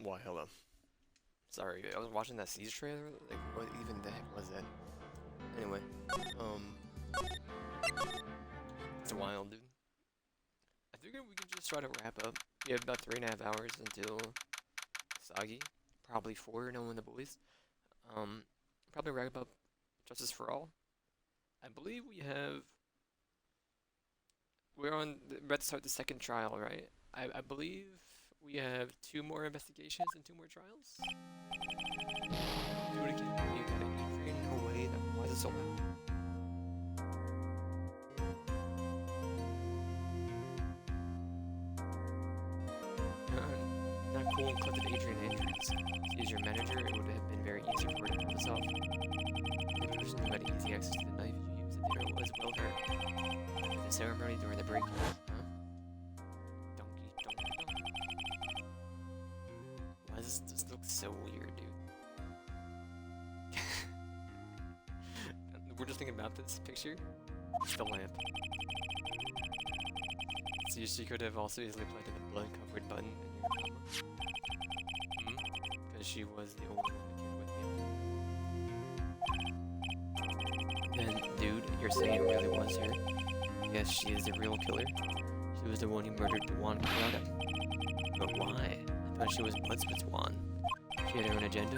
Why, hello. Sorry, I was watching that Siege trailer. Like, what even the heck was that? Anyway, um, it's wild, dude. I figured we could just try to wrap up. We have about 3.5 hours until Sagi. Probably 4, knowing the boys. Um, Probably wrap up Justice for All. I believe we're about to start the second trial, right? I believe we have 2 more investigations and 2 more trials. Do it again. You got it, Adrian. No way. Why is it so loud? Not cool and collected Adrian Andrews. He's your manager. It would have been very easy for her to pull this off. The person who had easy access to the knife you used at dinner was well hurt. At the ceremony during the break, huh? Donkey, donkey, donkey. Why does this look so weird, dude? We're just thinking about this picture. It's the lamp. So she could have also easily planted a blood-covered button in your combo. Because she was the only one who came with you. Then, dude, you're saying it really was her? Yes, she is the real killer. She was the one who murdered Juan Carrata. But why? I thought she was buds with Juan. She had her own agenda?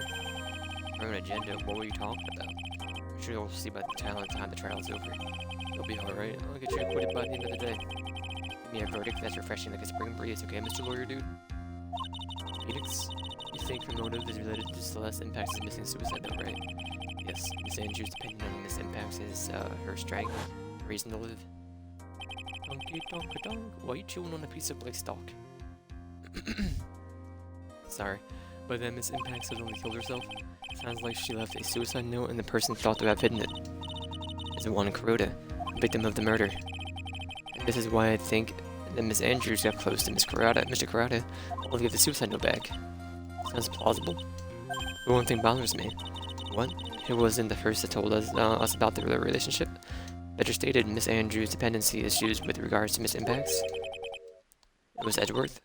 Her own agenda? What were you talking about? I'm sure you'll see by the time the trial's over. You'll be alright. I'll get you acquitted by the end of the day. Give me a verdict that's refreshing like a spring breeze, okay, Mr. Lawyer Dude? Phoenix? You think her motive is related to Celeste Impact's missing suicide note, right? Yes, Miss Andrews' opinion on Miss Impact's is her strength, reason to live. Donkey donk donk. Why are you chewing on a piece of black stalk? Sorry, but then Miss Impact suddenly killed herself. Sounds like she left a suicide note and the person thought to have hidden it is Juan Carrata, victim of the murder. And this is why I think that Miss Andrews got close to Mr. Carrata, only get the suicide note back. Sounds plausible. But one thing bothers me. What? Who wasn't the first that told us about their relationship? Better stated, Miss Andrews' dependency issues with regards to Miss Impact's. It was Edgeworth.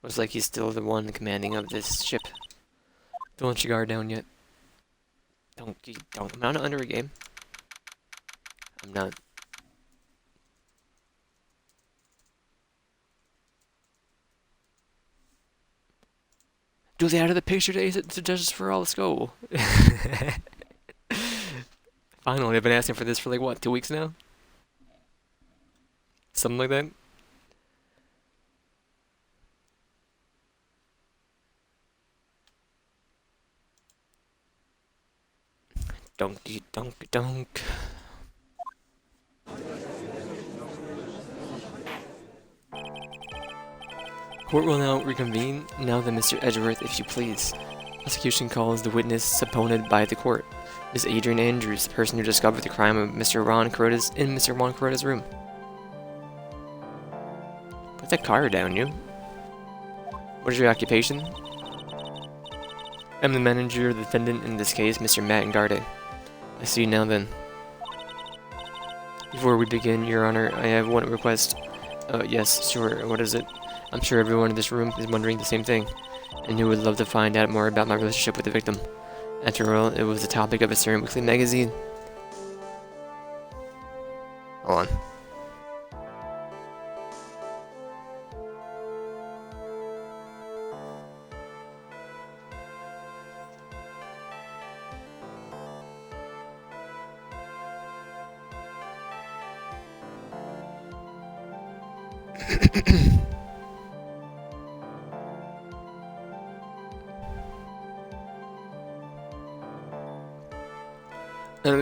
Looks like he's still the one commanding of this ship. Don't let your guard down yet. Don't. I'm not under a game. I'm not. Julie out of the picture to Justice for All. Let's go. Finally, I've been asking for this for like what, 2 weeks now? Something like that. Donkey donk donk. Court will now reconvene. Now then, Mr. Edgeworth, if you please. Prosecution calls the witness subpoenaed by the court. Miss Adrian Andrews, the person who discovered the crime of Mr. Juan Carrata's room. Put that car down, you. What is your occupation? I'm the manager of the defendant in this case, Mr. Matt Ngarde. I see you now then. Before we begin, Your Honor, I have one request. Yes, sure, what is it? I'm sure everyone in this room is wondering the same thing, and who would love to find out more about my relationship with the victim. After all, it was the topic of a certain weekly magazine. Hold on.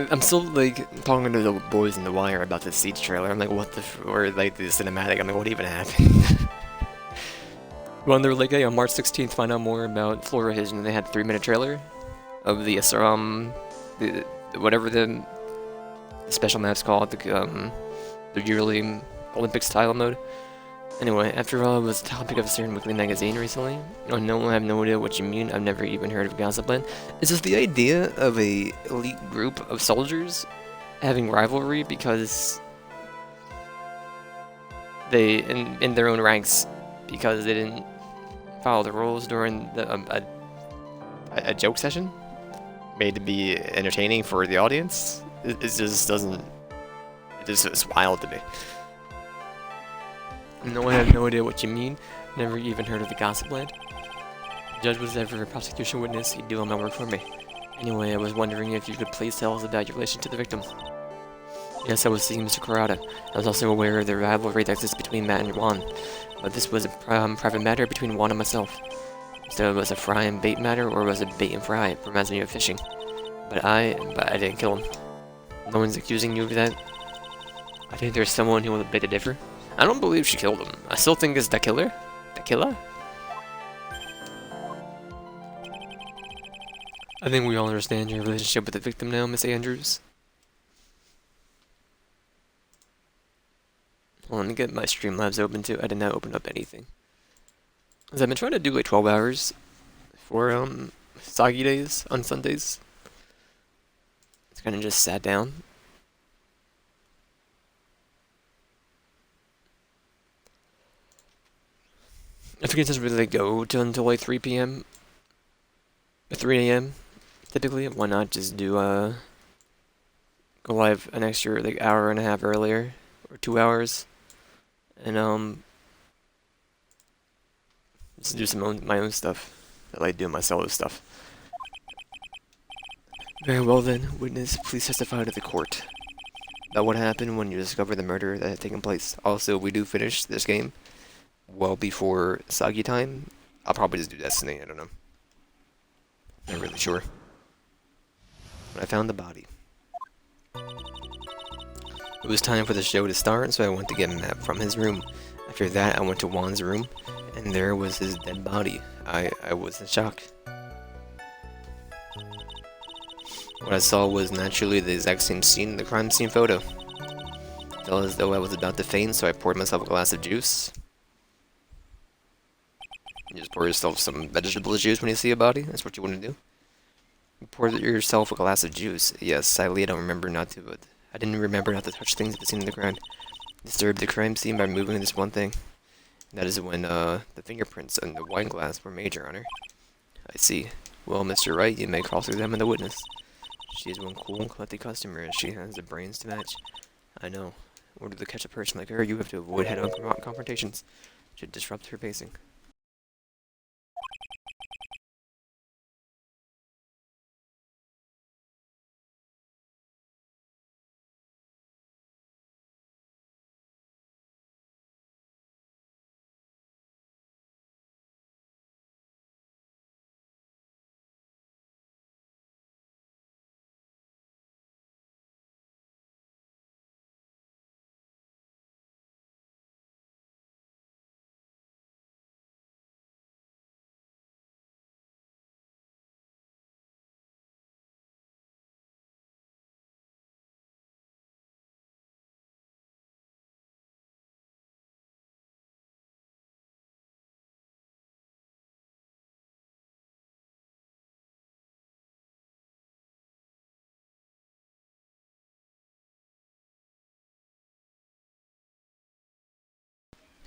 I'm still like talking to the boys in the wire about the Siege trailer. I'm like, what the or like the cinematic. I'm like, what even happened? Well, they were like, hey, on March 16th, find out more about Flora His, and they had a 3-minute trailer of the whatever the special map's called, the yearly Olympics title mode. Anyway, after all, it was the topic of a certain weekly magazine recently. Oh, no, I have no idea what you mean. I've never even heard of Gossipland. Is this the idea of a elite group of soldiers having rivalry because they, in their own ranks, because they didn't follow the rules during a joke session made to be entertaining for the audience. It just doesn't. It's wild to me. No, I have no idea what you mean. Never even heard of the gossip land. The judge was ever a prosecution witness. He'd do all my work for me. Anyway, I was wondering if you could please tell us about your relation to the victim. Yes, I was seeing Mr. Kurata. I was also aware of the rivalry that exists between Matt and Juan. But this was a private matter between Juan and myself. So it was a fry and bait matter, or was it bait and fry? It reminds me of fishing. But I didn't kill him. No one's accusing you of that. I think there's someone who will beg to differ. I don't believe she killed him. I still think it's the killer. The killer? I think we all understand your relationship with the victim now, Miss Andrews. Well, let me get my Streamlabs open too. I did not open up anything. Because I've been trying to do like 12 hours for soggy days on Sundays. It's kind of just sat down. I think it doesn't really go until like 3 p.m. 3 a.m. typically. Why not just do go live an extra like hour and a half earlier or 2 hours, and just do my own stuff. I like doing my solo stuff. Very well then, witness, please testify to the court about what happened when you discovered the murder that had taken place. Also, we do finish this game well before Soggy time. I'll probably just do Destiny, I don't know. Not really sure. But I found the body. It was time for the show to start, so I went to get a map from his room. After that, I went to Juan's room, and there was his dead body. I was in shock. What I saw was naturally the exact same scene in the crime scene photo. I felt as though I was about to faint, so I poured myself a glass of juice. You just pour yourself some vegetable juice when you see a body. That's what you want to do. You pour yourself a glass of juice. Yes, sadly I don't remember not to, but I didn't remember not to touch things at the scene of the crime. Disturbed the crime scene by moving this one thing. That is when the fingerprints on the wine glass were made, Your Honor. I see. Well, Mr. Wright, you may cross-examine the witness. She is one cool and collected customer, and she has the brains to match. I know. In order to catch a person like her, you have to avoid head-on confrontations. Should disrupt her pacing.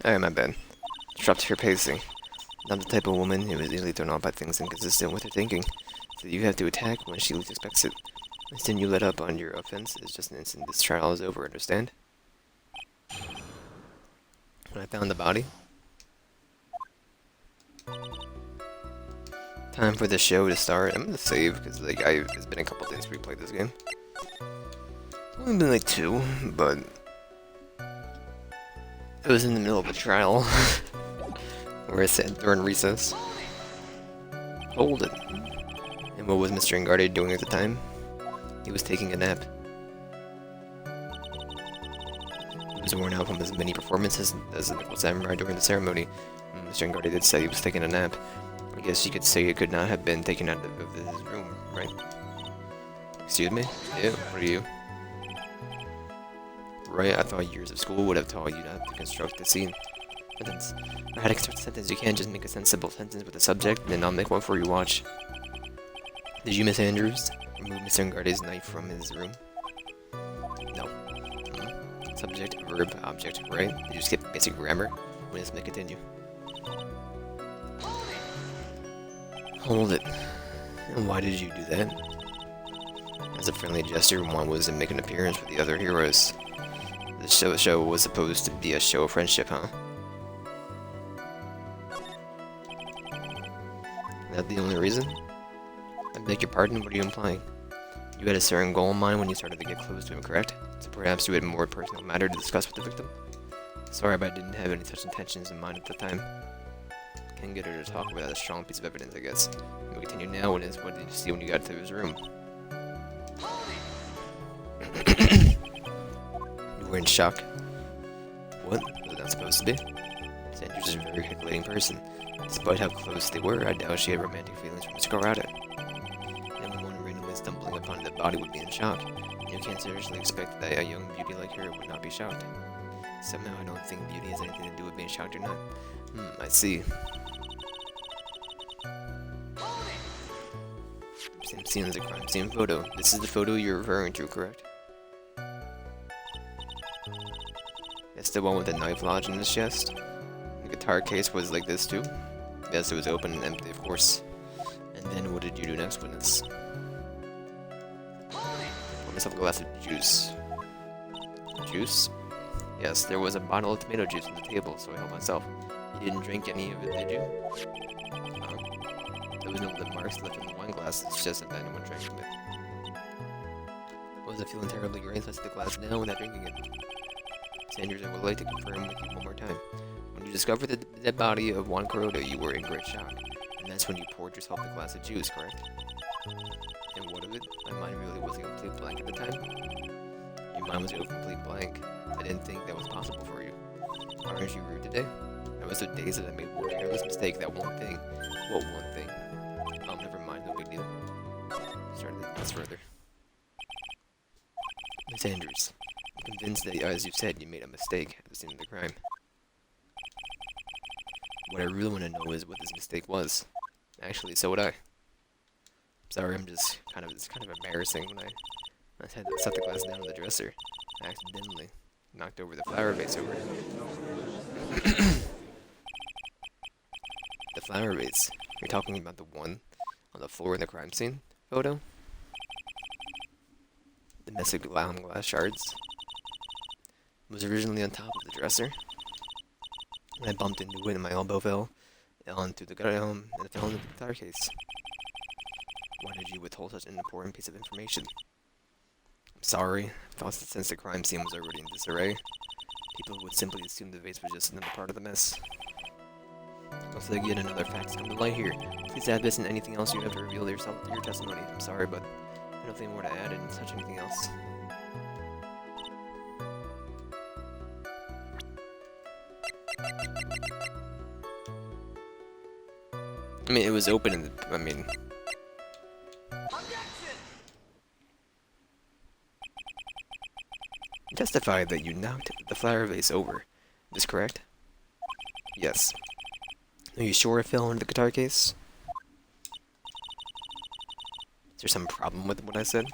Alright, my bad. Disrupt her pacing. Not the type of woman who is easily thrown off by things inconsistent with her thinking. So you have to attack when she least expects it. The instant you let up on your offense is just an instant this trial is over, understand? When I found the body. Time for the show to start. I'm gonna save, because like, it's been a couple days since we played this game. It's only been like 2, but it was in the middle of a trial. Where I said during recess. Hold it. And what was Mr. Ingarde doing at the time? He was taking a nap. He was worn out from his many performances as a Nickel Samurai during the ceremony. Mr. Ingarde did say he was taking a nap. I guess you could say it could not have been taken out of his room, right? Excuse me? Ew, what are you? Right, I thought years of school would have taught you not to construct a sentence. Or how to construct a sentence, you can't just make a sensible sentence with a subject, and then I'll make one for you, watch. Did you, Miss Andrews, remove Mr. Ingarde's knife from his room? No. Subject, verb, object, right? Did you skip basic grammar? Well, let's continue. Hold it. And why did you do that? As a friendly gesture, one was to make an appearance with the other heroes. The show was supposed to be a show of friendship, huh? Is that the only reason? I beg your pardon, what are you implying? You had a certain goal in mind when you started to get close to him, correct? So perhaps you had more personal matter to discuss with the victim? Sorry, but I didn't have any such intentions in mind at the time. Can't get her to talk without a strong piece of evidence, I guess. And we continue now. What did you see when you got to his room? You were in shock. What? Was it not supposed to be? Sanders is a very calculating person. Despite how close they were, I doubt she had romantic feelings for Mr. Karada. Anyone randomly stumbling upon the body would be in shock. And you can't seriously expect that a young beauty like her would not be shocked. Somehow I don't think beauty has anything to do with being shocked or not. I see. Same scene as a crime scene photo. This is the photo you're referring to, correct? That's the one with the knife lodged in his chest. The guitar case was like this too. Yes, it was open and empty, of course. And then what did you do next, witness? Pour myself a glass of juice. Juice? Yes, there was a bottle of tomato juice on the table, so I helped myself. You didn't drink any of it, did you? There was no lip marks left in the wine glass, it's just that anyone drank from it. Was I feeling terribly great? So I set the glass down without drinking it. Sanders, I would like to confirm with you one more time. When you discovered the dead body of Juan Kuroda, you were in great shock. And that's when you poured yourself a glass of juice, correct? And what of it? My mind really was a complete blank at the time. Your mind was a complete blank. I didn't think that was possible for you. Aren't you rude today? I was so dazed that I made one careless mistake, that one thing. What one thing? Oh, never mind, no big deal. Started this further. Miss Andrews, I'm convinced that, as you said, you made a mistake at the scene of the crime. What I really want to know is what this mistake was. Actually, so would I. Sorry, it's kind of embarrassing when I had to set the glass down on the dresser. I accidentally knocked over the flower vase over it. The flower vase? You're talking about the one on the floor in the crime scene photo? The messy ground glass shards? It was originally on top of the dresser. And I bumped into it and my elbow fell onto the and it fell into the guitar case. Why did you withhold such an important piece of information? I'm sorry. I thought that since the crime scene was already in disarray, people would simply assume the vase was just another part of the mess. Looks like yet another fact has come to light here. Please add this and anything else you have to reveal yourself through your testimony. I'm sorry, but I have nothing more to add and such anything else. I mean, it was open in the, You testified that you knocked the flower vase over. Is this correct? Yes. Are you sure it fell into the guitar case? Is there some problem with what I said?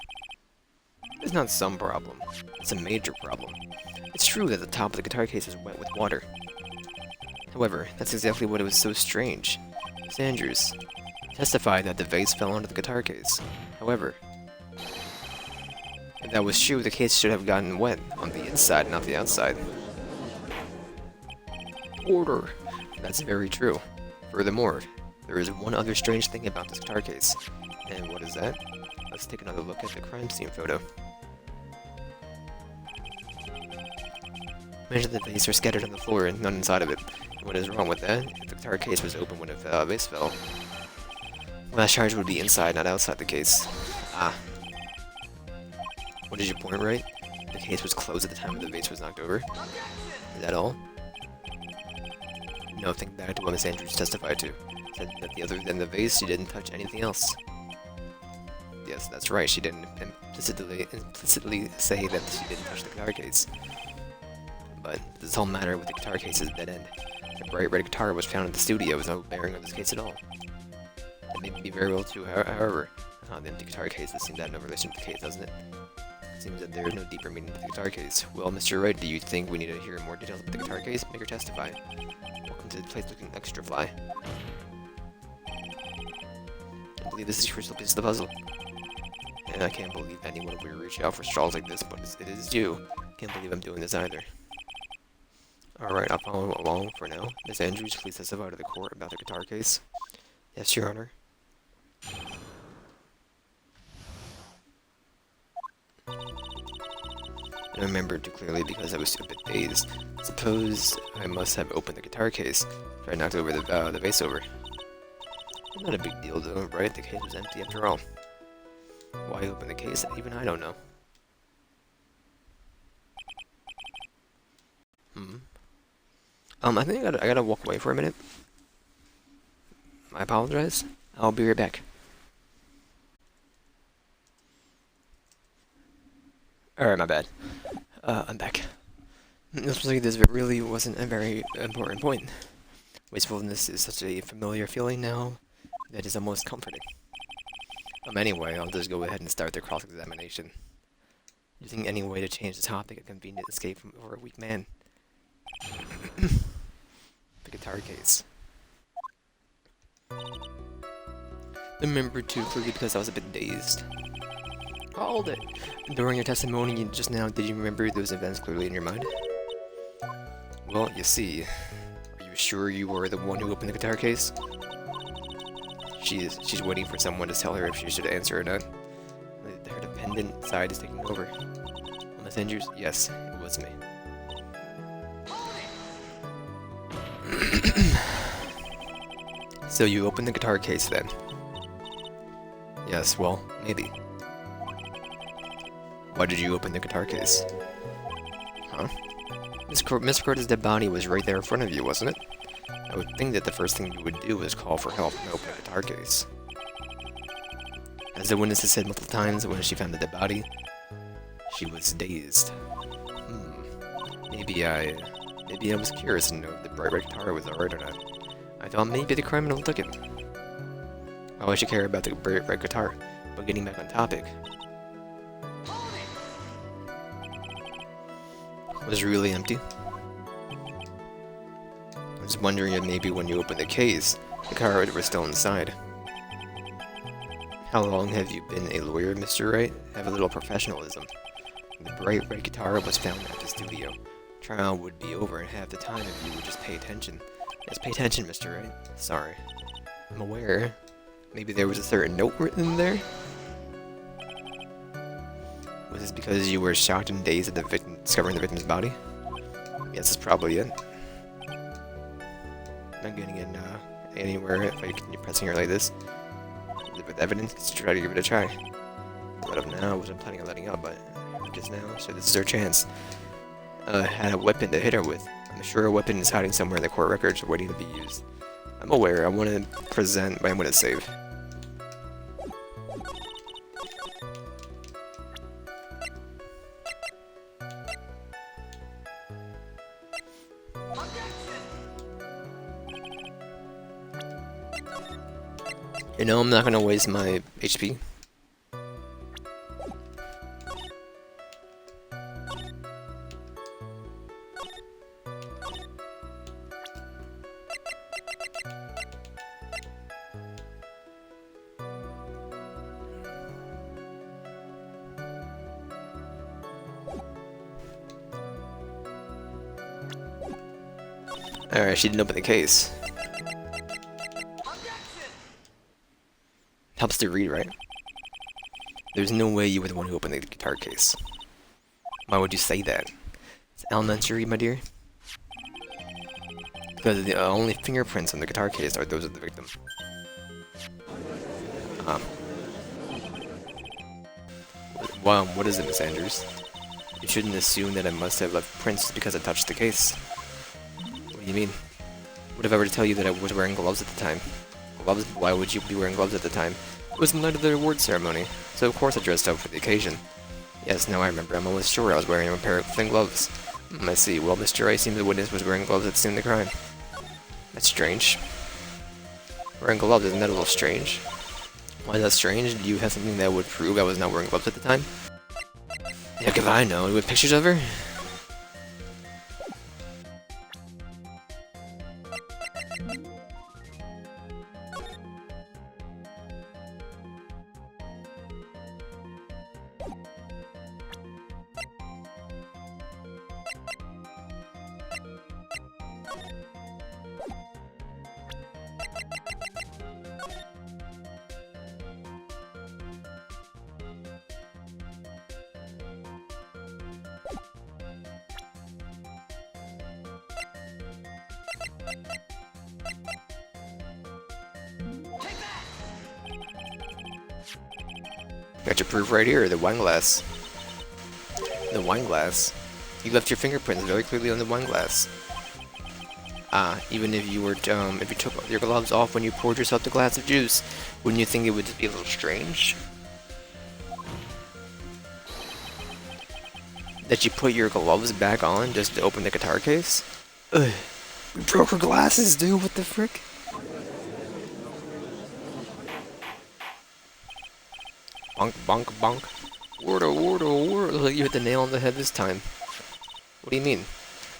There's not some problem. It's a major problem. It's true that the top of the guitar case is wet with water. However, that's exactly what was so strange. Sanders testified that the vase fell onto the guitar case. However, if that was true, the case should have gotten wet on the inside, not the outside. Order! That's very true. Furthermore, there is one other strange thing about this guitar case. And what is that? Let's take another look at the crime scene photo. Imagine the vase are scattered on the floor and none inside of it. What is wrong with that? If the guitar case was open when the vase fell, glass shards would be inside, not outside the case. Ah. What is your point, Wright? The case was closed at the time the vase was knocked over. Is that all? No, think back to what Miss Andrews testified to. Said that other than the vase, she didn't touch anything else. Yes, that's right, she didn't implicitly say that she didn't touch the guitar case. But this whole matter with the guitar case is a dead end. The bright red guitar was found in the studio with no bearing on this case at all. That may be very well true, however, the empty guitar case seems to have no relation to the case, doesn't it? It seems that there is no deeper meaning to the guitar case. Well, Mr. Wright, do you think we need to hear more details about the guitar case? Make her testify. Welcome to the place looking extra fly. can't believe this is a crucial piece of the puzzle. And I can't believe anyone would reach out for straws like this, but it is you. Can't believe I'm doing this either. Alright, I'll follow along for now. Miss Andrews, please testify to the court about the guitar case. Yes, Your Honor. I remember too clearly because I was a bit dazed. Suppose I must have opened the guitar case. I knocked over the vase over. Not a big deal though, right? The case was empty after all. Why open the case? Even I don't know. I think I gotta walk away for a minute. I apologize. I'll be right back. Alright, my bad. I'm back. Looks like this really wasn't a very important point. Wastefulness is such a familiar feeling now that is almost comforting. Anyway, I'll just go ahead and start the cross-examination. Using any way to change the topic, a convenient escape from for a weak man. The guitar case. I remember too clearly because I was a bit dazed. Hold it! During your testimony just now, did you remember those events clearly in your mind? Well, you see. Are you sure you were the one who opened the guitar case? She's waiting for someone to tell her if she should answer or not. Her dependent side is taking over. Miss Andrews? Yes, it was me. So you opened the guitar case then? Yes, well, maybe. Why did you open the guitar case? Huh? Miss Crota's dead body was right there in front of you, wasn't it? I would think that the first thing you would do is call for help and open the guitar case. As the witness has said multiple times, when she found the dead body, she was dazed. Maybe I was curious to know if the bright red guitar was alright or not. I thought maybe the criminal took it. Why would she care about the bright red guitar? But getting back on topic. Was it really empty? I was wondering if maybe when you opened the case, the card was still inside. How long have you been a lawyer, Mr. Wright? Have a little professionalism. The bright red guitar was found at the studio. Trial would be over in half the time if you would just pay attention. Yes, pay attention, Mr. Wright. Sorry. I'm aware. Maybe there was a certain note written there? Was this because you were shocked and dazed at the discovering the victim's body? Yes, that's probably it. Not getting in anywhere if you're pressing her like this. With evidence, just try to give it a try. Let up now, I wasn't planning on letting up, but just now, so this is her chance. Had a weapon to hit her with. I'm sure a weapon is hiding somewhere in the court records waiting to be used. I'm aware, I want to present, but I'm going to save. You know, I'm not gonna waste my HP. Alright, she didn't open the case. Helps to read, right? There's no way you were the one who opened the guitar case. Why would you say that? It's elementary, my dear. Because the only fingerprints on the guitar case are those of the victim. Wow, what is it, Miss Andrews? You shouldn't assume that I must have left prints because I touched the case. What do you mean? What if I were to tell you that I was wearing gloves at the time? Gloves? Why would you be wearing gloves at the time? It was the night of the award ceremony, so of course I dressed up for the occasion. Yes, now I remember. I'm almost sure I was wearing a pair of thin gloves. I see. Well, Mr. Wright seems the witness was wearing gloves at the scene of the crime. That's strange. Wearing gloves, isn't that a little strange? Why is that strange? Do you have something that would prove I was not wearing gloves at the time? Heck if I know. With pictures of her? Got your proof right here, the wine glass. The wine glass. You left your fingerprints very clearly on the wine glass. Even if you were, if you took your gloves off when you poured yourself the glass of juice, wouldn't you think it would just be a little strange? That you put your gloves back on just to open the guitar case? Ugh. We broke her glasses, dude, what the frick? Bonk, bonk, bonk. Wardo. You hit the nail on the head this time. What do you mean?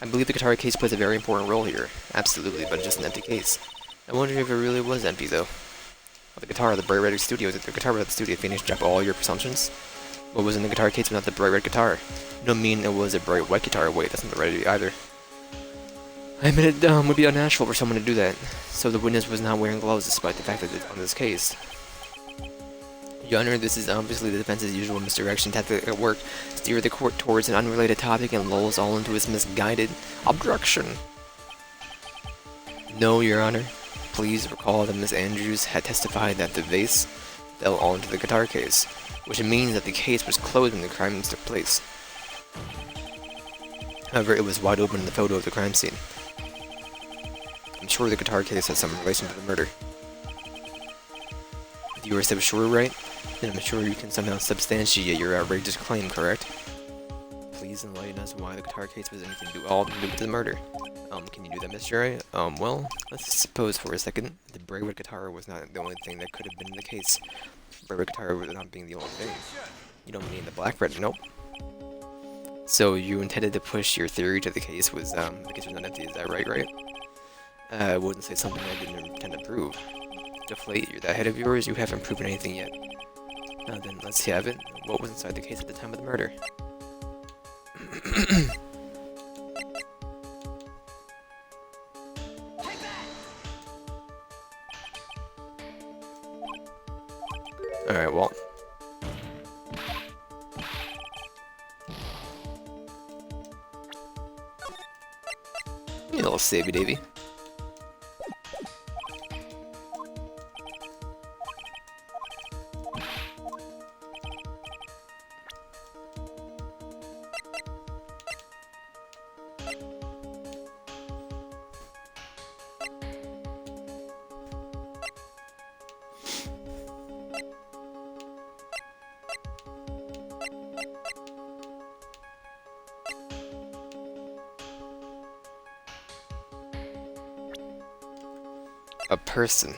I believe the guitar case plays a very important role here. Absolutely, but it's just an empty case. I wonder if it really was empty, though. Well, the guitar, the bright red studio, the guitar at the studio finished up all your presumptions? What was in the guitar case but not the bright red guitar? You don't mean it was a bright white guitar? Wait, that's not the right either. I admit it would be unnatural for someone to do that. So the witness was not wearing gloves despite the fact that it's on this case. Your Honor, this is obviously the defense's usual misdirection tactic at work. Steer the court towards an unrelated topic and lull us all into its misguided obstruction. No, Your Honor. Please recall that Miss Andrews had testified that the vase fell onto the guitar case, which means that the case was closed when the crime took place. However, it was wide open in the photo of the crime scene. I'm sure the guitar case has some relation to the murder. If you are so sure, Wright, then I'm sure you can somehow substantiate your outrageous claim, correct? Please enlighten us why the guitar case was anything to do with the murder. Can you do that, Mr. Wright? Well, let's suppose for a second the bright red guitar was not the only thing that could have been in the case. Bright red guitar was not being the only thing. You don't mean the black red? Nope. So you intended to push your theory to the case was, the case was not empty, is that right? I wouldn't say something I didn't intend to prove. Deflate that head of yours, you haven't proven anything yet. Now then, let's have it. What was inside the case at the time of the murder? Alright, well. You little savey davy. A person.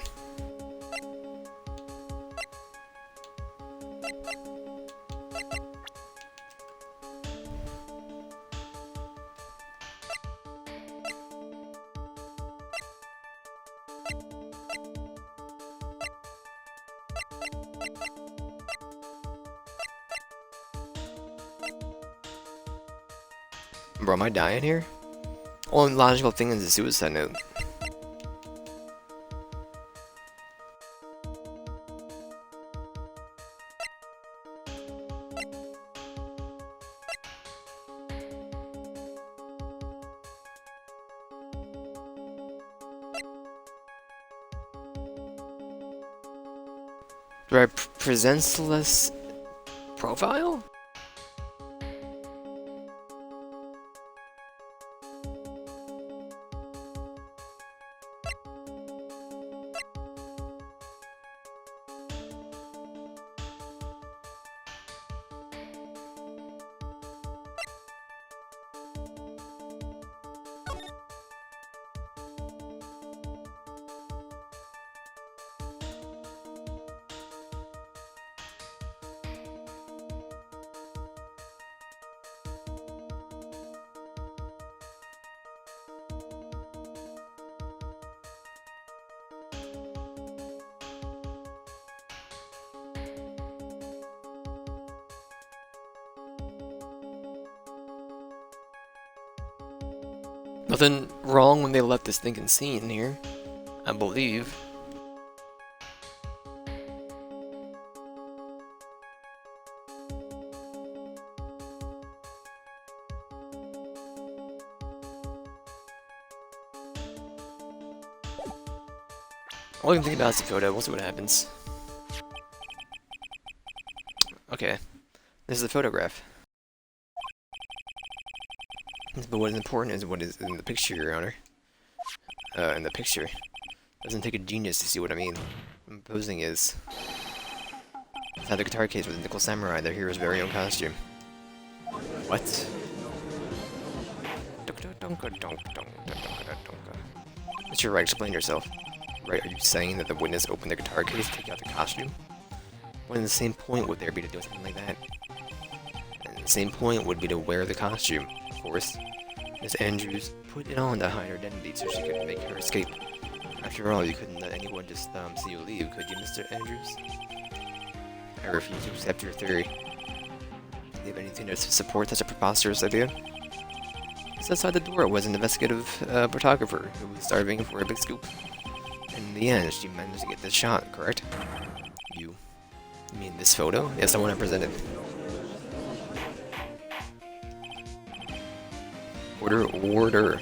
Bro, am I dying here? Only logical thing is a suicide note. Right, presents less profile? Nothing wrong when they left this thinking scene here, I believe. All I can think about is the photo, we'll see what happens. This is the photograph. But what is important is what is in the picture, Your Honor. In the picture. It doesn't take a genius to see what I mean. What I'm proposing is... Inside the guitar case with the Nickel Samurai, their hero's very own costume. What? Mr. Wright, explain yourself. Right, are you saying that the witness opened the guitar case to take out the costume? When the same point would there be to do something like that? And the same point would be to wear the costume, of course. Miss Andrews put it on to hide her identity so she could make her escape. After all, you couldn't let anyone just see you leave, could you, Mr. Andrews? I refuse to accept your theory. Do you have anything to support such a preposterous idea? Just outside the door was an investigative photographer who was starving for a big scoop. And in the end, she managed to get this shot, correct? You mean this photo? Yes, the one I presented. Order.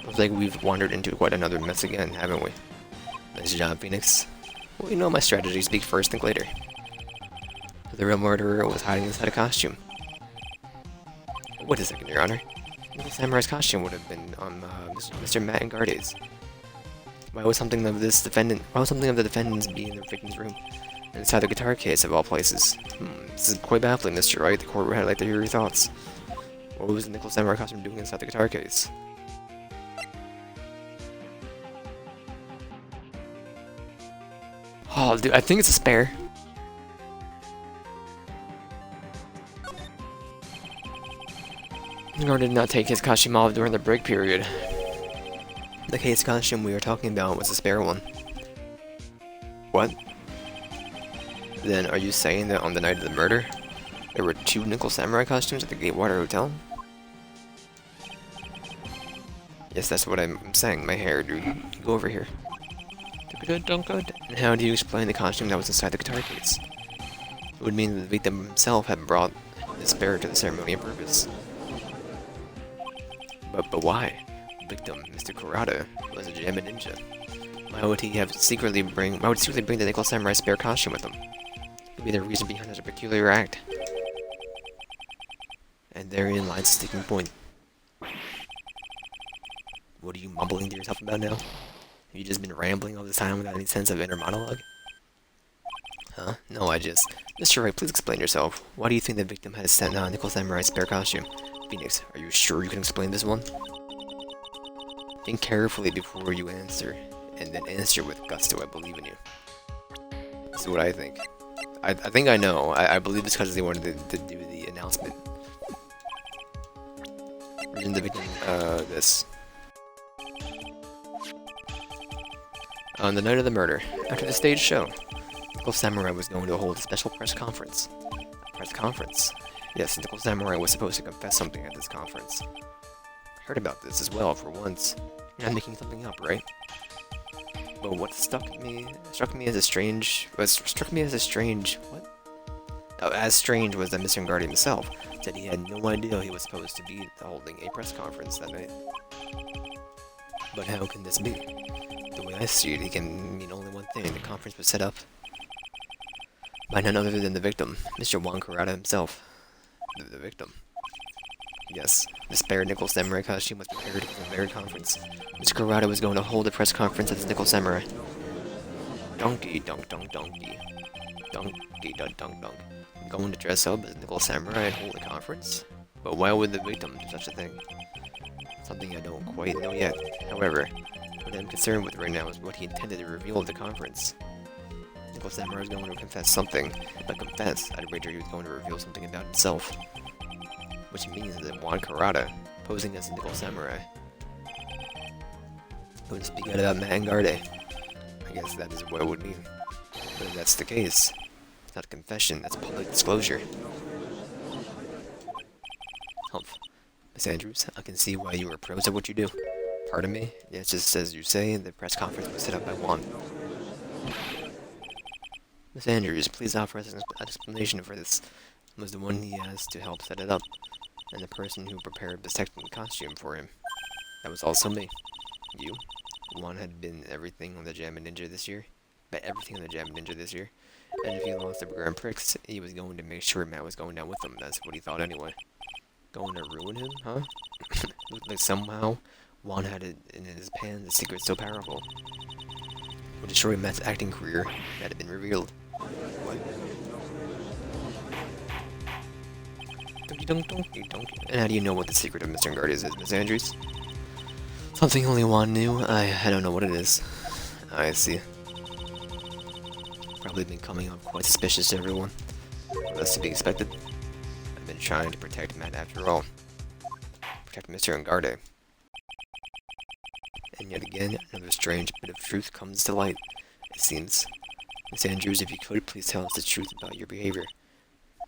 Looks like we've wandered into quite another mess again, haven't we? Nice job, Phoenix. Well, you know my strategy, speak first, think later. The real murderer was hiding inside a costume. Wait a second, Your Honor. The samurai's costume would have been on Mr. Matt and Garde's. Why was something of the defendants be in the victim's room? And inside the guitar case, of all places. This is quite baffling, Mr. Wright. The court would like to hear your thoughts. What was the Nickel Samurai costume doing inside the guitar case? Oh, dude, I think it's a spare. Nor did not take his costume off during the break period. The case costume we were talking about was a spare one. What? Then are you saying that on the night of the murder, there were 2 Nickel Samurai costumes at the Gatewater Hotel? Yes, that's what I'm saying, my hair, dude. Go over here. And how do you explain the costume that was inside the guitar case? It would mean that the victim himself had brought the spare to the ceremony on purpose. But why? The victim, Mr. Kurata, was a Jama ninja. Why would he secretly bring the Nickel Samurai spare costume with him? What would be the reason behind such a peculiar act? And therein lies the sticking point. What are you mumbling to yourself about now? Have you just been rambling all this time without any sense of inner monologue? Huh? No, Mr. Wright, please explain yourself. Why do you think the victim has sent Nickel Samurai's spare costume? Phoenix, are you sure you can explain this one? Think carefully before you answer, and then answer with gusto. I believe in you. This is what I think. I think I know. I believe it's because they wanted to do the announcement. Reason the victim, this. On the night of the murder, after the stage show, Nickel Samurai was going to hold a special press conference. A press conference? Yes, Nickel Samurai was supposed to confess something at this conference. I heard about this as well, for once. You're not making something up, right? But what struck me as strange, what? Oh, as strange was that Mr. Ngardi himself said he had no idea he was supposed to be holding a press conference that night. But how can this be? The way I see it, it can mean only one thing. The conference was set up by none other than the victim, Mr. Juan Kurata himself. The victim. Yes, the spare Nickel Samurai costume was prepared for the very conference. Mr. Kurata was going to hold a press conference at the Nickel Samurai. Donkey dunk dunk donkey. Donkey dunk dunk dunk. Going to dress up as Nickel Samurai and hold a conference? But why would the victim do such a thing? Something I don't quite know yet. However, what I'm concerned with right now is what he intended to reveal at the conference. Nickel Samurai is going to confess something. By confess, I'd wager he was going to reveal something about himself. Which means that Juan Kurata, posing as a Nickel Samurai, would speak out about Matt and Garde. I guess that is what it would mean. But if that's the case, it's not a confession, that's public disclosure. Humph. Miss Andrews, I can see why you were pros at what you do. Pardon me? Yeah, it's just as you say, the press conference was set up by Juan. Miss Andrews, please offer us an explanation for this. Was the one he asked to help set it up, and the person who prepared the second costume for him. That was also me. You? Juan had been everything on the Jam Ninja this year. Bet everything on the Jam Ninja this year. And if he lost the Grand Prix, he was going to make sure Matt was going down with him. That's what he thought anyway. Going to ruin him, huh? Looked like somehow Juan had it in his pan, the secret so powerful. Would destroy Matt's acting career that had been revealed. What? And how do you know what the secret of Mr. Engardi's is, Miss Andrews? Something only Juan knew. I don't know what it is. I see. Probably been coming off quite suspicious to everyone. That's to be expected. I've been trying to protect Matt after all. Protect Mr. Engarde. And yet again, another strange bit of truth comes to light, it seems. Miss Andrews, if you could, please tell us the truth about your behavior.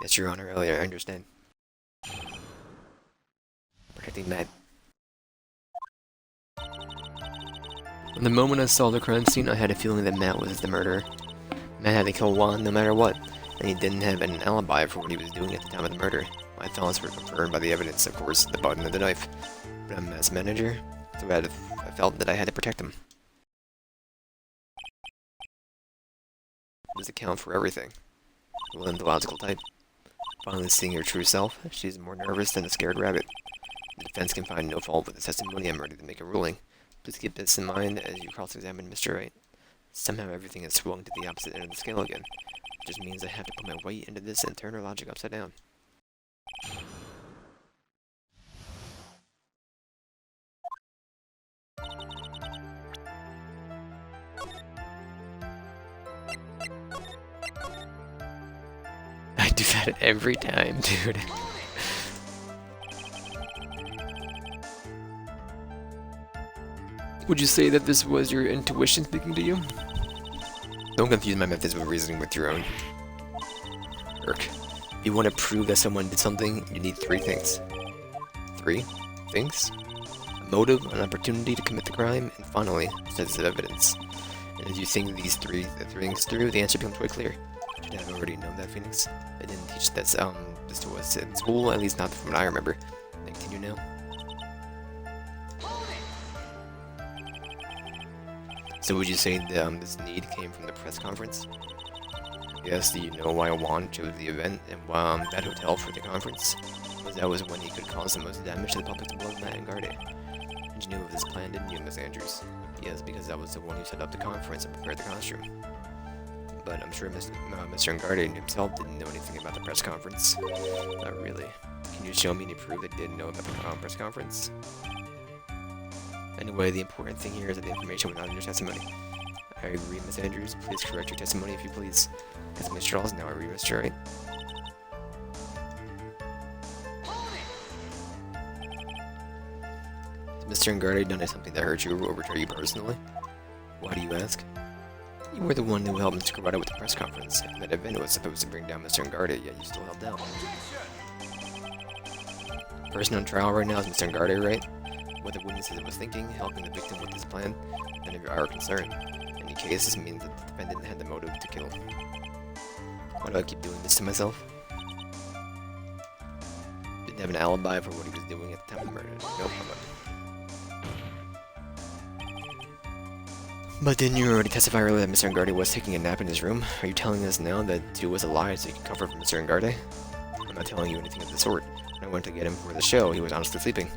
Yes, Your Honor, I understand. Protecting Matt. From the moment I saw the crime scene, I had a feeling that Matt was the murderer. Matt had to kill Juan no matter what, and he didn't have an alibi for what he was doing at the time of the murder. My thoughts were confirmed by the evidence, of course, the button and the knife. But I'm Matt's manager, so I felt that I had to protect him. Does account for everything. Well, the logical type. Finally seeing her true self, she's more nervous than a scared rabbit. The defense can find no fault with the testimony. I'm ready to make a ruling. Please keep this in mind as you cross-examine Mr. Wright. Somehow everything has swung to the opposite end of the scale again. It just means I have to put my weight into this and turn her logic upside down. I do that every time, dude. Would you say that this was your intuition speaking to you? Don't confuse my methods of reasoning with your own. Irk. If you want to prove that someone did something, you need 3 things. 3 things? A motive, an opportunity to commit the crime, and finally, a sense of evidence. And as you think these 3 things through, the answer becomes quite clear. Should I have already known that, Phoenix? They didn't teach this to us in school, at least not from what I remember. Then continue now. So would you say that this need came from the press conference? Yes, do you know why Juan chose the event and that hotel for the conference? Because that was when he could cause the most damage to the public to blood Matt Engarde. And you knew of this plan, didn't you, Miss Andrews? Yes, because that was the one who set up the conference and prepared the costume. But I'm sure Mr. Engarde himself didn't know anything about the press conference. Not really. Can you show me any proof that he didn't know about the press conference? Anyway, the important thing here is that the information was not in your testimony. I agree, Miss Andrews. Please correct your testimony if you please. As Miss Charles, now I read Mr. Wright. Has Mr. Engarde done something that hurt you or betrayed you personally? Why do you ask? You were the one who helped Mr. Corrado with the press conference, and that event was supposed to bring down Mr. Engarde, yet you still held down. The person on trial right now is Mr. Engarde, right? What the witnesses was thinking, helping the victim with this plan, none of our concern. In any case, this means that the defendant had the motive to kill. Why do I keep doing this to myself? Didn't have an alibi for what he was doing at the time of the murder. No problem. But didn't you already testify earlier that Mr. Engarde was taking a nap in his room? Are you telling us now that too was a lie so you can cover for Mr. Engarde? I'm not telling you anything of the sort. When I went to get him for the show, he was honestly sleeping.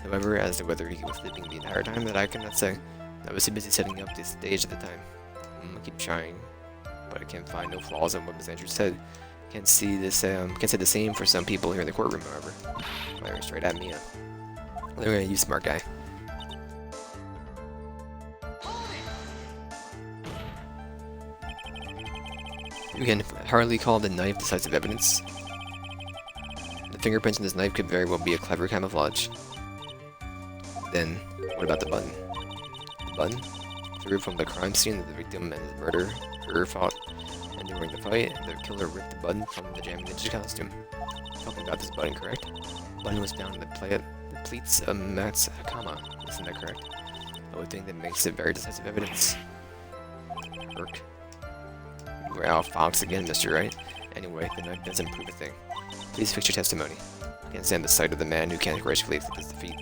However, as to whether he was sleeping the entire time, that I cannot say. I was too busy setting up the stage at the time. I'm gonna keep trying, but I can't find no flaws in what Miss Andrews said. Can't see this. Can't say the same for some people here in the courtroom, however. Glaring straight at me. Look at you, smart guy. You can hardly call the knife decisive evidence. The fingerprints in this knife could very well be a clever camouflage. Then, what about the button? The button? Through from the crime scene that the victim and his murderer fought, and during the fight, the killer ripped the button from the Jam Ninja costume. Talking about this button, correct? The button was found in the pleats of Matt's hakama. Isn't that correct? I would think that makes it very decisive evidence. Irk. We're out Fox again, Mr. Wright. Anyway, the knife doesn't prove a thing. Please fix your testimony. I can't stand the sight of the man who can't gracefully accept his defeat.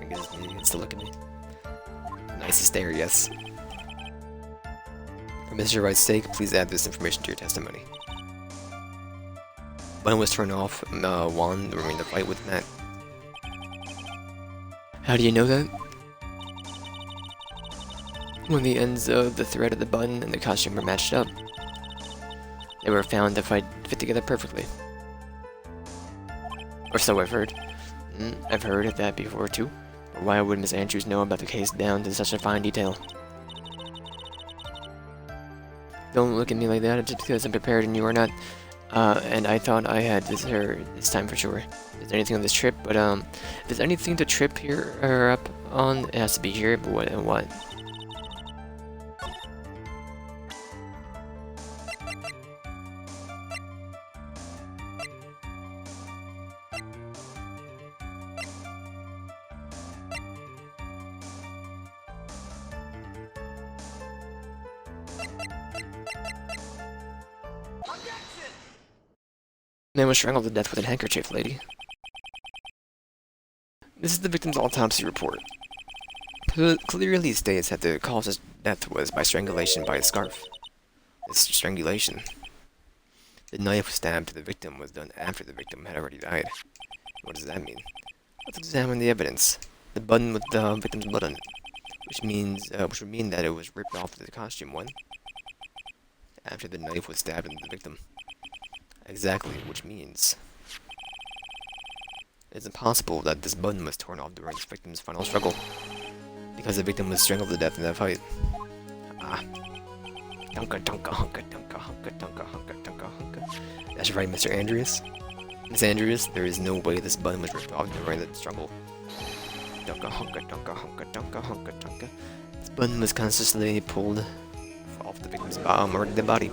I guess he gets to look at me. Nice stare, yes. For Mr. Wright's sake, please add this information to your testimony. Button was turned off Juan during the fight with Matt. How do you know that? When the ends of the thread of the button and the costume were matched up, they were found to fit together perfectly. Or so I've heard. I've heard that before too. Or why would Miss Andrews know about the case down to such a fine detail? Don't look at me like that just because I'm prepared and you are not. And I thought I had her this time for sure. Is there anything on this trip? But if there's anything to trip here or up on, it has to be here. But what and what? Man was strangled to death with a handkerchief, lady. This is the victim's autopsy report. Clearly states that the cause of death was by strangulation by a scarf. This strangulation. The knife stabbed to the victim was done after the victim had already died. What does that mean? Let's examine the evidence. The button with the victim's blood on it, which would mean that it was ripped off the costume one after the knife was stabbed into the victim. Exactly, which means it's impossible that this button was torn off during the victim's final struggle, because the victim was strangled to death in that fight. Ah. Dunka dunka hunka dunka hunka dunka hunka dunka hunka. That's right, Mr. Andrews. Miss Andrews, there is no way this button was ripped off during the struggle. Dunka hunka dunka hunka dunka hunka dunka. This button was consciously pulled off the victim's or the body.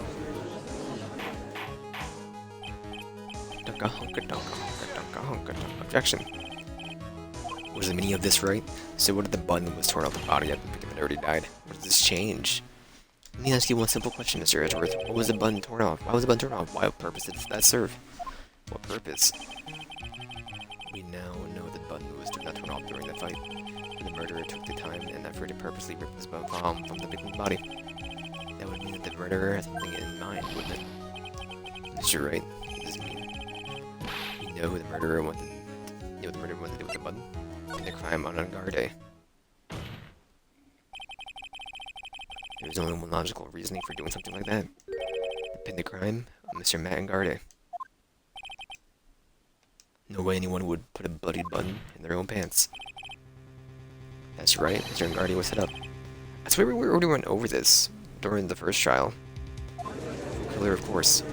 Objection. Was the meaning of this right? So what if the button was torn off the body after the victim had already died? What does this change? Let me ask you one simple question, Mr. Edgeworth. What was the button torn off? Why was the button torn off? What purpose did that serve? What purpose? We now know the button was not torn off during the fight. The murderer took the time and effort to purposely rip this button from the victim's body. That would mean that the murderer has something in mind, wouldn't it? Mr. Wright, what does this mean? You know who the murderer wanted to do with the button? And the crime on Angarde. There's only one logical reasoning for doing something like that. Pin the crime on Mr. Matt Angarde. No way anyone would put a bloodied button in their own pants. That's right, Mr. Angarde was set up. I swear we already went over this during the first trial. Killer, of course.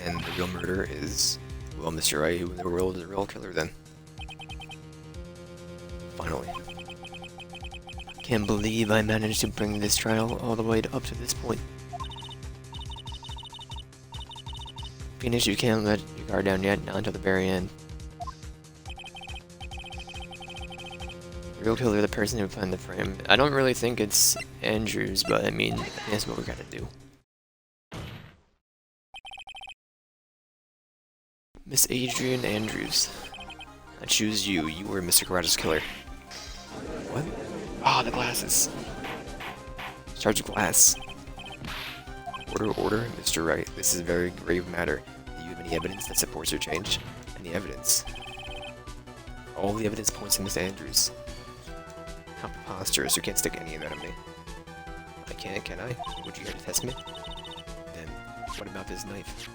And the real murderer is, well, Mr. Wright, who in the world is a real killer then. Finally. Can't believe I managed to bring this trial all the way up to this point. Phoenix, you can't let your guard down yet, not until the very end. Real killer, the person who found the frame. I don't really think it's Andrews, but I mean, that's what we gotta do. Miss Adrian Andrews. I choose you. You were Mr. Garage's killer. What? Ah, the glasses. Sergeant Glass. Order, Mr. Wright. This is a very grave matter. Do you have any evidence that supports your change? Any evidence? All the evidence points to Miss Andrews. How preposterous. You can't stick any of that on me. I can't, can I? Would you care to test me? Then, what about this knife?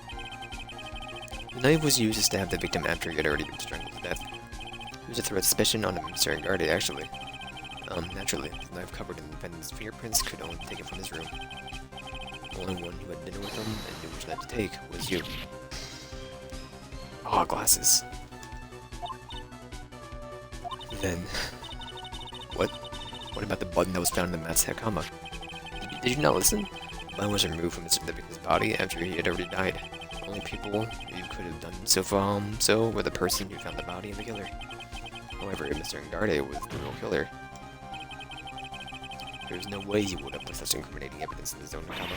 The knife was used to stab the victim after he had already been strangled to death. It was a threat suspicion on Mr. Angarde, actually. Naturally, the knife covered in the defendant's fingerprints could only take it from his room. The only one who had dinner with him and knew which knife to take was you. Ah, glasses. Then, what? What about the button that was found in the Matt's Hakama? Did you not listen? The button was removed from the victim's body after he had already died. The only people who could have done so were the person who found the body and the killer. However, Mr. Angarde was the real killer. There's no way he would have put such incriminating evidence in his own Hakama.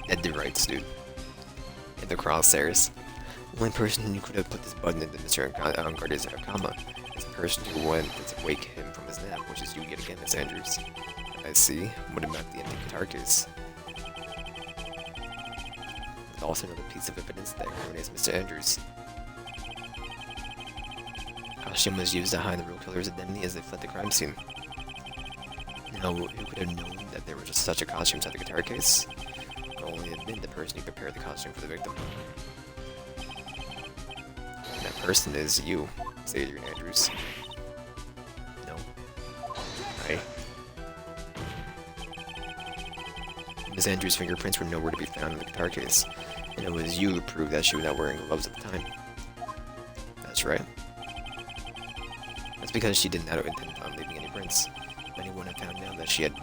Dead to rights, dude. In the crosshairs. The only person who could have put this button into Mr. Angarde's Hakama is person who went to wake him from his nap, which is you yet again, Miss Andrews. I see. What about the empty guitar case? There's also another piece of evidence that incriminates Mr. Andrews. Costume was used to hide the real killer's identity as they fled the crime scene. Now, who could have known that there was just such a costume inside the guitar case? It could only have been the person who prepared the costume for the victim. And that person is you, Adrian Andrews. No. I. Ms. Andrews' fingerprints were nowhere to be found in the guitar case, and it was you who proved that she was not wearing gloves at the time. That's right. That's because she did not intend on leaving any prints. If anyone had found out that she had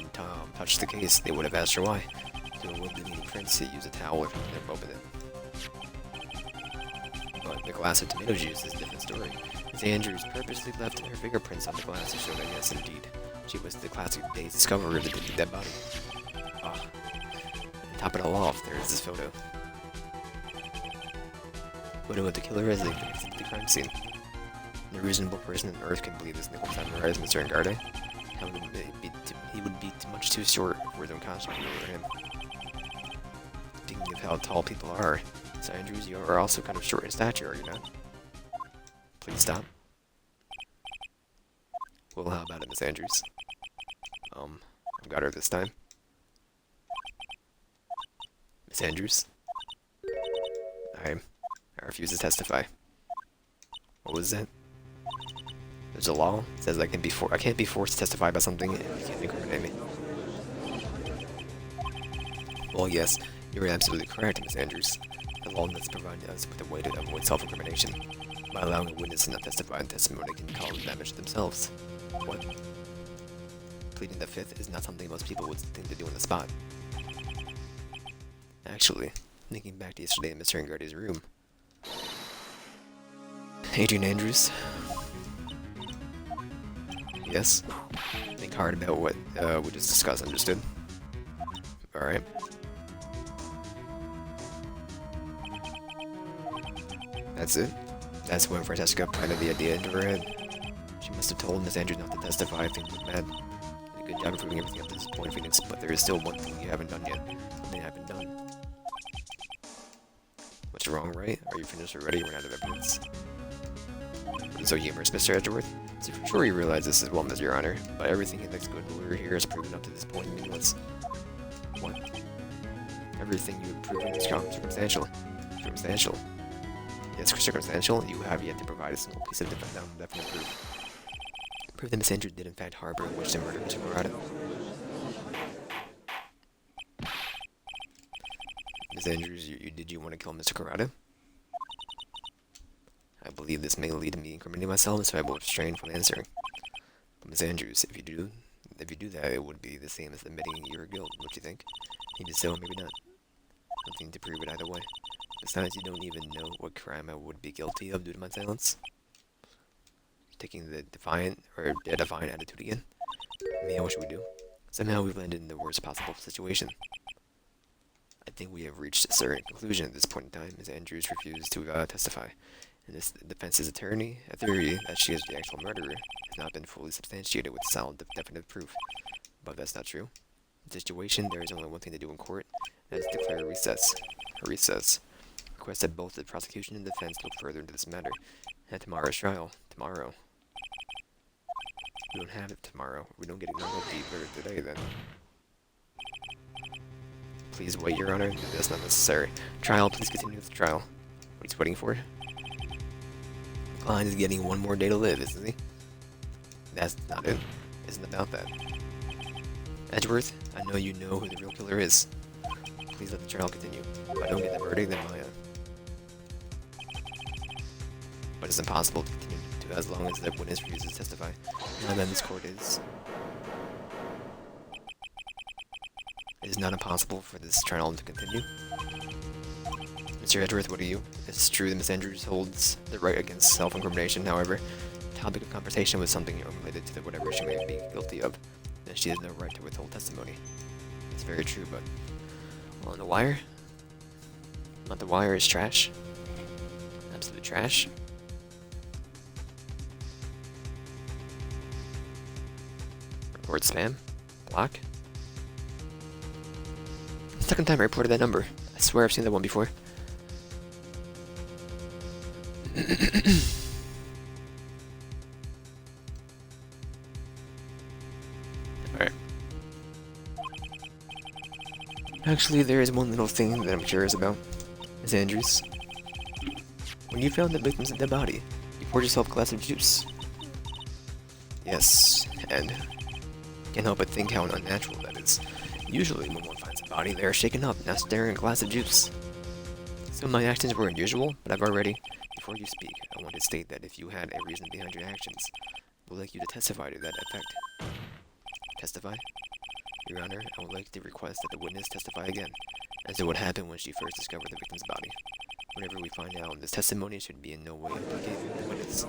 touched the case, they would have asked her why. So it would leave any prints to use a towel or something to open it. But the glass of tomato juice is a different story. Ms. Andrews purposely left her fingerprints on the glass to show that yes, indeed, she was the classic day's discoverer of the dead body. Ah. And top it all off, there is this photo. Photo of the killer as they connected to the crime scene. No reasonable person on Earth can believe this nickel samurai is Mr. Ngarde. He would be much too short for his own costume to over him. Speaking of how tall people are, Miss Andrews, you are also kind of short in stature, are you not? Please stop. Well, how about it, Miss Andrews? I've got her this time. Miss Andrews? I refuse to testify. What was that? There's a law that says I can't be forced to testify about something and you can't incriminate me. Well, yes, you're absolutely correct, Miss Andrews. The law does provide us with a way to avoid self-incrimination. By allowing a witness to not testify in testimony can cause damage to themselves. What? Pleading the fifth is not something most people would think to do on the spot. Actually, thinking back to yesterday in Mr. Ngarde's room. Adrian Andrews? Yes? Think hard about what we just discussed, understood? Alright. That's it. That's when Francesca planted the idea into her head. She must have told Miss Andrews not to testify if things went bad. Did a good job of proving everything up to this point, Phoenix, but there is still one thing you haven't done yet. Something I haven't done. What's wrong, Wright? Are you finished already? We're out of evidence. So humorous, Mr. Edgeworth. So for sure you realize this is well, Miss Your Honor, but everything in this good lawyer here has proven up to this point meaningless. What? Everything you have proven is circumstantial. Circumstantial? Yes, circumstantial. You have yet to provide a single piece of definite proof. Proof that Miss Andrews did in fact harbor and wish to murder Mr. Murata. Miss Andrews, did you want to kill Mr. Kurata? I believe this may lead to me incriminating myself, so I will refrain from answering. But Miss Andrews, if you do that, it would be the same as admitting your guilt. What do you think? Maybe so, maybe not. Nothing to prove it either way. Besides, you don't even know what crime I would be guilty of due to my silence. Taking the defiant attitude again. Man, what should we do? Somehow we've landed in the worst possible situation. I think we have reached a certain conclusion at this point in time. Ms. Andrews refused to testify. And this defense's attorney, a theory that she is the actual murderer, has not been fully substantiated with solid, definitive proof. But that's not true. In this situation, there is only one thing to do in court, and that is declare a recess. A recess. Request that both the prosecution and defense look further into this matter. At tomorrow's trial. Tomorrow. We don't have it tomorrow. We don't get it today, then. Please wait, Your Honor. That's not necessary. Trial, please continue with the trial. What he's waiting for? Klein is getting one more day to live, isn't he? That's not it. Isn't about that. Edgeworth, I know you know who the real killer is. Please let the trial continue. If I don't get the verdict, then Maya. But it's impossible to continue to as long as the witness refuses to testify. Now then, this court is. It is not impossible for this trial to continue. Mr. Edgeworth, what are you? It's true that Miss Andrews holds the right against self-incrimination, however, the topic of conversation was something unrelated to whatever she may be guilty of, and she has no right to withhold testimony. It's very true, but... well, on the wire? Not the wire is trash. Absolute trash. Report spam. Block. Second time I reported that number. I swear I've seen that one before. Alright. Actually, there is one little thing that I'm curious about. Ms. Andrews. When you found the victim's dead body, you poured yourself a glass of juice. Yes, and can't help but think how unnatural that is. Usually, when one finds a body, they are shaken up, not staring at a glass of juice. So my actions were unusual, but I've already... Before you speak, I want to state that if you had a reason behind your actions, I would like you to testify to that effect. Testify? Your Honor, I would like to request that the witness testify again, as to what happened when she first discovered the victim's body. Whatever we find out, this testimony should be in no way implicating the witness.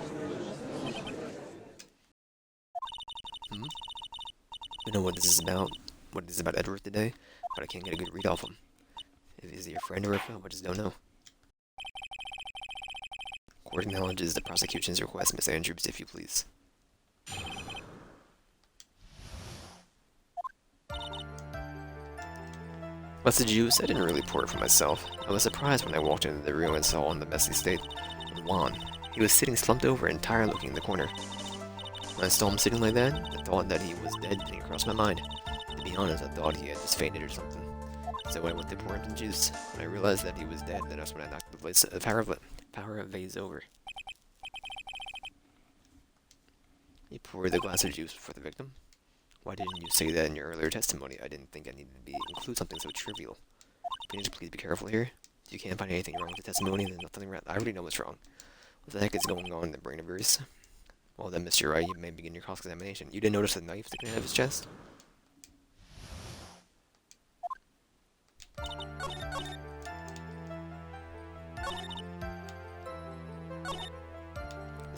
I know what this is about. What it is about Edward today, but I can't get a good read off him. Is he your friend or a foe? I just don't know. Court acknowledges the prosecution's request, Miss Andrews, if you please. What's the juice? I didn't really pour it for myself. I was surprised when I walked into the room and saw in the messy state Juan. He was sitting slumped over and tired looking in the corner. When I saw him sitting like that, the thought that he was dead didn't cross my mind. To be honest, I thought he had just fainted or something. So I went to pour him some juice. When I realized that he was dead, then that's when I knocked the power vase over. You poured the glass of juice for the victim? Why didn't you say that in your earlier testimony? I didn't think I needed to include something so trivial. Can you just please be careful here? If you can't find anything wrong with the testimony, then nothing wrong. I already know what's wrong. What the heck is going on in the brain of yours? Well then, Mr. Wright, you may begin your cross-examination. You didn't notice the knife sticking out of his chest?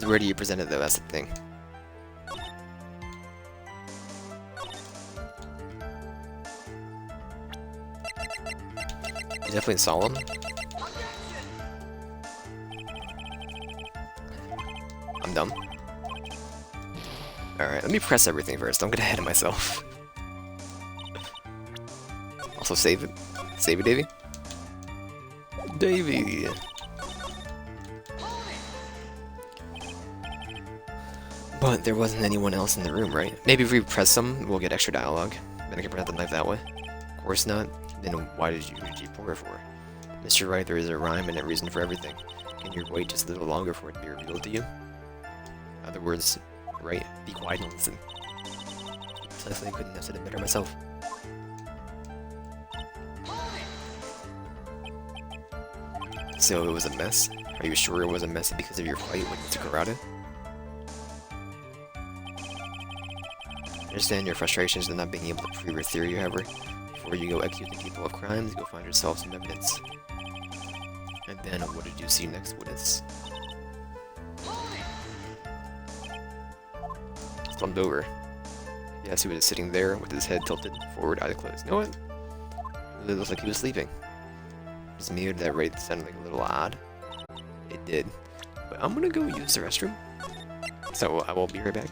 Where do you present it though, that's the thing. He's definitely solemn. I'm dumb. Alright, let me press everything first. Don't get ahead of myself. Also save it. Save it, Davey. Davey! But there wasn't anyone else in the room, right? Maybe if we press some, we'll get extra dialogue. Then I can present the knife that way. Of course not. Then who did you pour it for? Mr. Wright, there is a rhyme and a reason for everything. Can you wait just a little longer for it to be revealed to you? In other words, Wright, be quiet and listen. Precisely, I couldn't have said it better myself. So it was a mess? Are you sure it was a mess because of your fight with Mr. Karada? I understand your frustrations with not being able to prove your theory, however. Before you go accusing people of crimes, go find yourself some evidence. And then, what did you see next, witness? Slumped over. Yes, he was sitting there with his head tilted forward, eyes closed. You know what? It looked like he was sleeping. Just me or that rate sounded like a little odd. It did. But I'm gonna go use the restroom. So I will be right back.